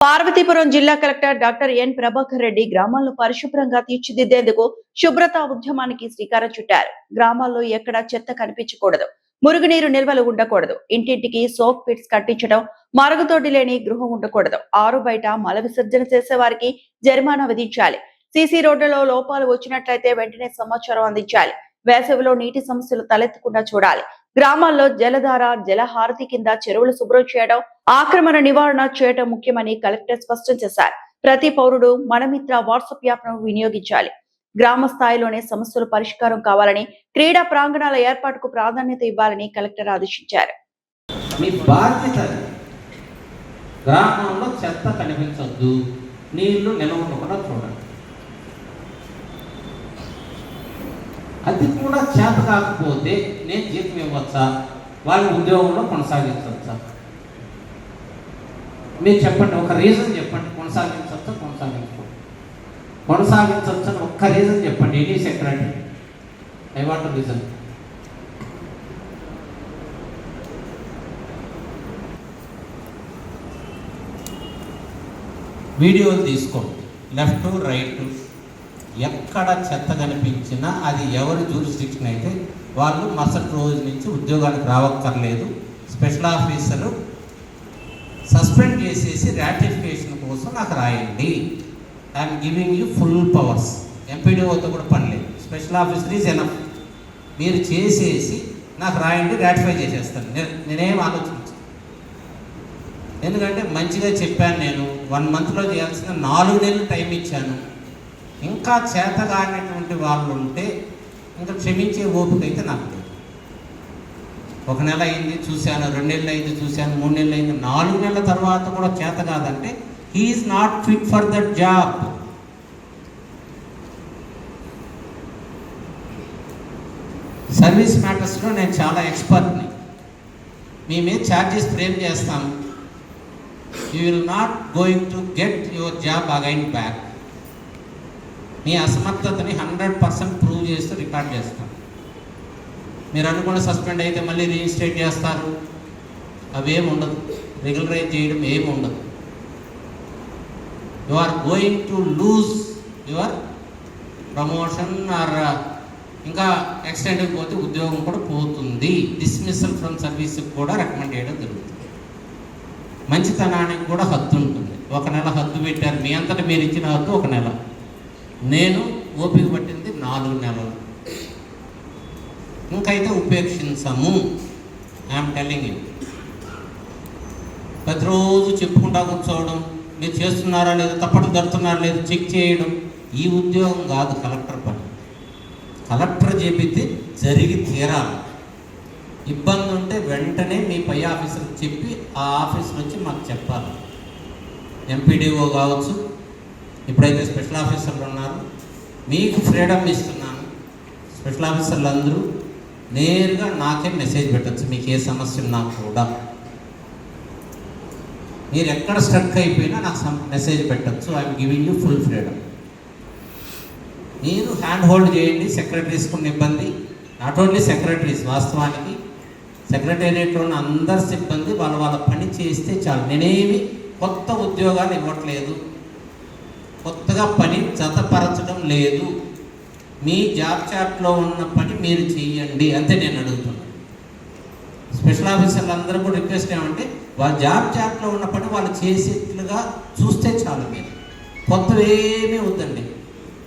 పార్వతీపురం జిల్లా collector doctor N Prabhakar Reddy గ్రామాలను పరిశుభ్రంగా తీర్చిదిద్దేందుకు శుభ్రతా ఉద్యమానికి శ్రీకారం చుట్టారు. గ్రామాల్లో ఎక్కడా చెత్త కనిపించకూడదు, మురుగునీరు నిల్వలు ఉండకూడదు, ఇంటింటికి సోప్ పిట్స్ కట్టించడం, మరుగుతోటి లేని గృహం ఉండకూడదు, ఆరు బయట మల విసర్జన చేసే వారికి జరిమానా విధించాలి, సీసీ రోడ్లలో లోపాలు వచ్చినట్లయితే వెంటనే సమాచారం అందించాలి, వేసవిలో నీటి సమస్యలు తలెత్తకుండా చూడాలి, గ్రామాల్లో జలధార జలహారతి కింద చెరువులు శుభ్రం చేయడం, ఆక్రమణ నివారణ చేయడం ముఖ్యమని కలెక్టర్ స్పష్టం చేశారు. ప్రతి పౌరుడు మనమిత్ర వాట్సాప్ యాప్ను వినియోగించాలి. గ్రామ స్థాయిలోనే సమస్యలు పరిష్కారం కావాలని, క్రీడా ప్రాంగణాల ఏర్పాటుకు ప్రాధాన్యత ఇవ్వాలని కలెక్టర్ ఆదేశించారు. మీ బాధ్యత గ్రామంలో చెత్త కనిపించొద్దు, నీళ్లు నిలవకుండా చూడండి. అది కూడా చేత కాకపోతే నేను జీతం ఇవ్వచ్చా, వాళ్ళ ఉద్యోగంలో కొనసాగించవచ్చా? మీరు చెప్పండి, ఒక రీజన్ చెప్పండి. కొనసాగించవచ్చా, కొనసాగించవచ్చా అని ఒక్క రీజన్ చెప్పండి. Any secretary, I want to reason. వీడియోలు తీసుకోండి, లెఫ్ట్ రైట్, ఎక్కడ చెత్త కనిపించినా అది ఎవరి జ్యూరిస్డిక్షన్ అయితే వాళ్ళు మరుసటి రోజు నుంచి ఉద్యోగానికి రావక్కర్లేదు. స్పెషల్ ఆఫీసరు సస్పెండ్ చేసేసి రాటిఫికేషన్ కోసం నాకు రాయండి. I'm giving you full powers. ఎంపీడీఓతో కూడా పని లేదు. Special officer is enough. మీరు చేసేసి నాకు రాయండి, రాటిఫై చేసేస్తాను. నేనేం ఆలోచించను. ఎందుకంటే మంచిగా చెప్పాను. నేను 1 monthలో చేయాల్సిన 4 నెలలు టైం ఇచ్చాను. ఇంకా చేతగానేటువంటి వాళ్ళు ఉంటే ఇంకా క్షమించే ఓపిక అయితే నాకు లేదు. 1 నెల అయింది చూశాను, 2 నెలలు అయింది చూశాను, 3 నెలలు అయింది, 4 నెలల తర్వాత కూడా చేత కాదంటే he is not fit for that job. Service మ్యాటర్స్లో నేను చాలా ఎక్స్పర్ట్ని. మీ మీద ఛార్జెస్ ఫ్రేమ్ చేస్తాను. You will not going to get your job again back. మీ అసమర్థతని 100% ప్రూవ్ చేస్తూ రికార్డ్ చేస్తాను. మీరు అనుకున్న సస్పెండ్ అయితే మళ్ళీ రీఇన్స్టేట్ చేస్తారు, అవేం ఉండదు. రెగ్యులరైజ్ చేయడం ఏమి ఉండదు. You are going to lose your promotion or ఇంకా ఎక్స్టెండ్ అయిపోతే ఉద్యోగం కూడా పోతుంది. డిస్మిసల్ ఫ్రమ్ సర్వీస్కి కూడా రికమెండ్ చేయడం జరుగుతుంది. మంచితనానికి కూడా హద్దు ఉంటుంది. 1 నెల హద్దు పెట్టారు. మీ అంతటా మీరు ఇచ్చిన హద్దు 1 నెల. నేను ఓపిక పట్టింది 4 నెలలు. ఇంకైతే ఉపేక్షించము. I'm telling you. ప్రతిరోజు చెప్పుకుంటా కూర్చోవడం, మీరు చేస్తున్నారా లేదు, తప్పట్లు జరుగుతున్నారా లేదు చెక్ చేయడం, ఈ ఉద్యోగం కాదు కలెక్టర్ పని. కలెక్టర్ చెబితే జరిగి తీరాలి. ఇబ్బంది ఉంటే వెంటనే మీ పై ఆఫీసర్కి చెప్పి ఆ ఆఫీసర్ వచ్చి మాకు చెప్పాలి. ఎంపీడీఓ కావచ్చు, ఇప్పుడైతే స్పెషల్ ఆఫీసర్లు ఉన్నారు, మీకు ఫ్రీడమ్ ఇస్తున్నాను. స్పెషల్ ఆఫీసర్లు అందరూ నేరుగా నాకే మెసేజ్ పెట్టచ్చు. మీకు ఏ సమస్య ఉన్నా కూడా మీరు ఎక్కడ స్ట్రక్ అయిపోయినా నాకు మెసేజ్ పెట్టచ్చు. I'm giving you full freedom. మీరు హ్యాండ్ హోల్డ్ చేయండి. సెక్రటరీస్కి ఉన్న ఇబ్బంది, నాట్ ఓన్లీ సెక్రటరీస్, వాస్తవానికి సెక్రటేరియట్లో ఉన్న అందరి సిబ్బంది వాళ్ళ పని చేస్తే చాలు. నేనేమి కొత్త ఉద్యోగాలు ఇవ్వట్లేదు, కొత్తగా పని జతపరచడం లేదు. మీ జాబ్ చార్ట్లో ఉన్న పని మీరు చెయ్యండి అంతే నేను అడుగుతున్నాను. స్పెషల్ ఆఫీసర్లు అందరూ కూడా రిక్వెస్ట్ ఏమంటే వాళ్ళ జాబ్ చార్ట్లో ఉన్న పని వాళ్ళు చేసేట్లుగా చూస్తే చాలు. మీరు కొత్తవేమీ వద్దండి.